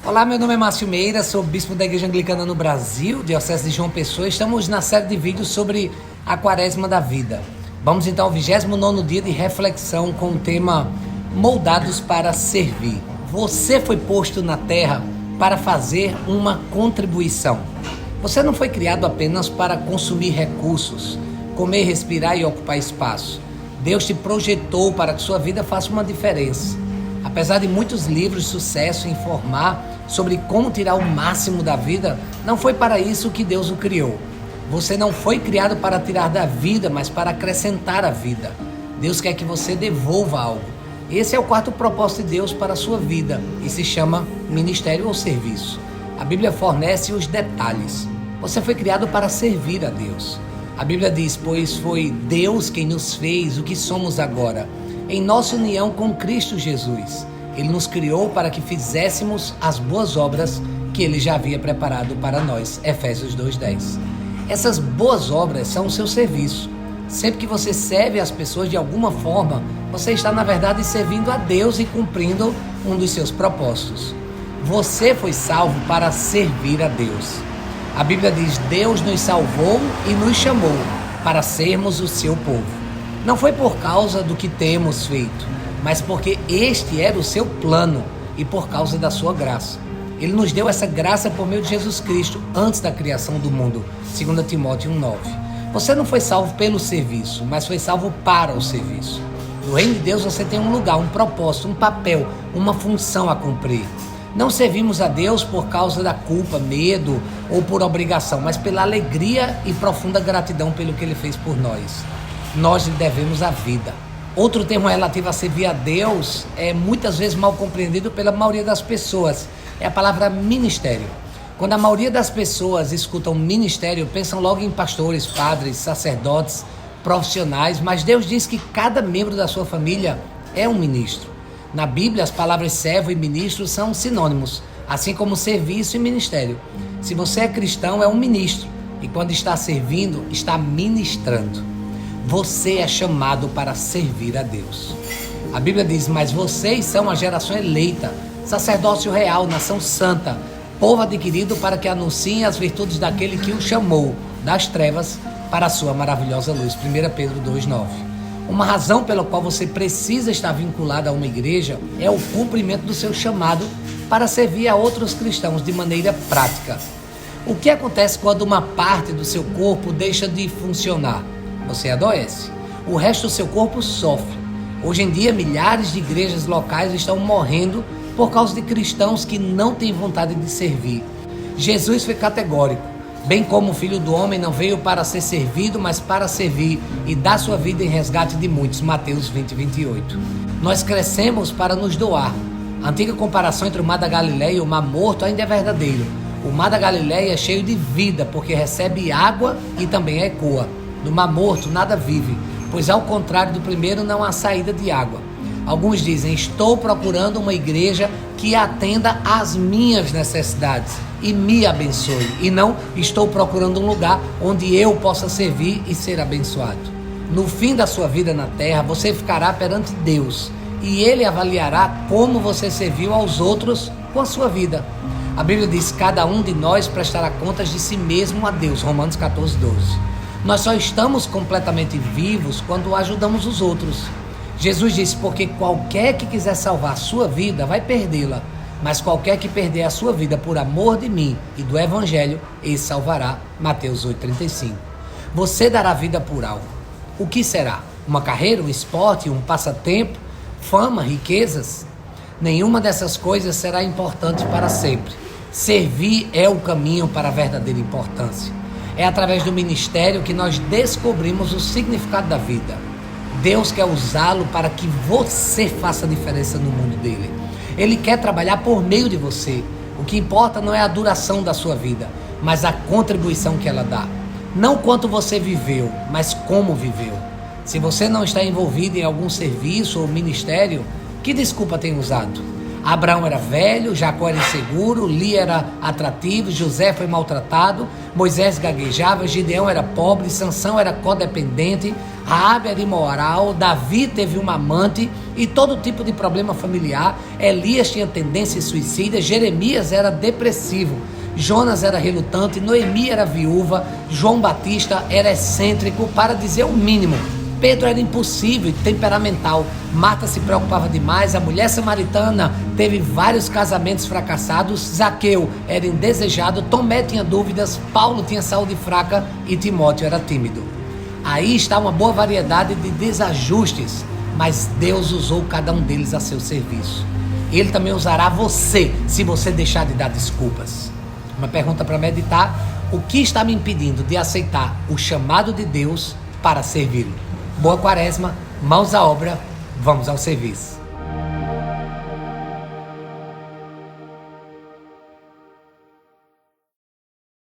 Olá, meu nome é Márcio Meira, sou bispo da Igreja Anglicana no Brasil, diocese de João Pessoa. Estamos na série de vídeos sobre a Quaresma da Vida. Vamos então ao 29º dia de reflexão com o tema Moldados para Servir. Você foi posto na terra para fazer uma contribuição. Você não foi criado apenas para consumir recursos, comer, respirar e ocupar espaço. Deus te projetou para que sua vida faça uma diferença. Apesar de muitos livros de sucesso informar sobre como tirar o máximo da vida, não foi para isso que Deus o criou. Você não foi criado para tirar da vida, mas para acrescentar a vida. Deus quer que você devolva algo. Esse é o quarto propósito de Deus para a sua vida e se chama ministério ou serviço. A Bíblia fornece os detalhes. Você foi criado para servir a Deus. A Bíblia diz, pois foi Deus quem nos fez o que somos agora, em nossa união com Cristo Jesus. Ele nos criou para que fizéssemos as boas obras que Ele já havia preparado para nós. Efésios 2:10. Essas boas obras são o seu serviço. Sempre que você serve as pessoas de alguma forma, você está na verdade servindo a Deus e cumprindo um dos seus propósitos. Você foi salvo para servir a Deus. A Bíblia diz, Deus nos salvou e nos chamou para sermos o seu povo. Não foi por causa do que temos feito, mas porque este era o seu plano e por causa da sua graça. Ele nos deu essa graça por meio de Jesus Cristo antes da criação do mundo, 2 Timóteo 1:9. Você não foi salvo pelo serviço, mas foi salvo para o serviço. No reino de Deus você tem um lugar, um propósito, um papel, uma função a cumprir. Não servimos a Deus por causa da culpa, medo ou por obrigação, mas pela alegria e profunda gratidão pelo que Ele fez por nós. Nós lhe devemos a vida. Outro termo relativo a servir a Deus é muitas vezes mal compreendido pela maioria das pessoas. É a palavra ministério. Quando a maioria das pessoas escutam ministério, pensam logo em pastores, padres, sacerdotes, profissionais, mas Deus diz que cada membro da sua família é um ministro. Na Bíblia, as palavras servo e ministro são sinônimos, assim como serviço e ministério. Se você é cristão, é um ministro, e quando está servindo, está ministrando. Você é chamado para servir a Deus. A Bíblia diz, mas vocês são a geração eleita, sacerdócio real, nação santa, povo adquirido para que anunciem as virtudes daquele que o chamou das trevas para a sua maravilhosa luz. 1 Pedro 2:9. Uma razão pela qual você precisa estar vinculado a uma igreja é o cumprimento do seu chamado para servir a outros cristãos de maneira prática. O que acontece quando uma parte do seu corpo deixa de funcionar? Você adoece. O resto do seu corpo sofre. Hoje em dia, milhares de igrejas locais estão morrendo por causa de cristãos que não têm vontade de servir. Jesus foi categórico. Bem como o Filho do Homem não veio para ser servido, mas para servir e dar sua vida em resgate de muitos. Mateus 20:28. Nós crescemos para nos doar. A antiga comparação entre o Mar da Galileia e o Mar Morto ainda é verdadeiro. O Mar da Galileia é cheio de vida, porque recebe água e também ecoa. No Mar Morto nada vive, pois ao contrário do primeiro não há saída de água. Alguns dizem, estou procurando uma igreja que atenda às minhas necessidades e me abençoe. E não, estou procurando um lugar onde eu possa servir e ser abençoado. No fim da sua vida na terra, você ficará perante Deus e Ele avaliará como você serviu aos outros com a sua vida. A Bíblia diz, cada um de nós prestará contas de si mesmo a Deus. Romanos 14:12. Nós só estamos completamente vivos quando ajudamos os outros. Jesus disse, porque qualquer que quiser salvar a sua vida vai perdê-la, mas qualquer que perder a sua vida por amor de mim e do Evangelho, esse salvará. Mateus 8:35. Você dará vida por algo. O que será? Uma carreira, um esporte, um passatempo, fama, riquezas? Nenhuma dessas coisas será importante para sempre. Servir é o caminho para a verdadeira importância. É através do ministério que nós descobrimos o significado da vida. Deus quer usá-lo para que você faça diferença no mundo dele. Ele quer trabalhar por meio de você. O que importa não é a duração da sua vida, mas a contribuição que ela dá. Não quanto você viveu, mas como viveu. Se você não está envolvido em algum serviço ou ministério, que desculpa tem usado? Abraão era velho, Jacó era inseguro, Lia era atrativo, José foi maltratado, Moisés gaguejava, Gideão era pobre, Sansão era codependente, Raabe era imoral, Davi teve uma amante e todo tipo de problema familiar. Elias tinha tendência suicida, Jeremias era depressivo, Jonas era relutante, Noemi era viúva, João Batista era excêntrico, para dizer o mínimo. Pedro era impulsivo e temperamental, Marta se preocupava demais, a mulher samaritana teve vários casamentos fracassados, Zaqueu era indesejado, Tomé tinha dúvidas, Paulo tinha saúde fraca e Timóteo era tímido. Aí está uma boa variedade de desajustes, mas Deus usou cada um deles a seu serviço. Ele também usará você, se você deixar de dar desculpas. Uma pergunta para meditar: o que está me impedindo de aceitar o chamado de Deus para servi-lo? Boa quaresma, mãos à obra, vamos ao serviço.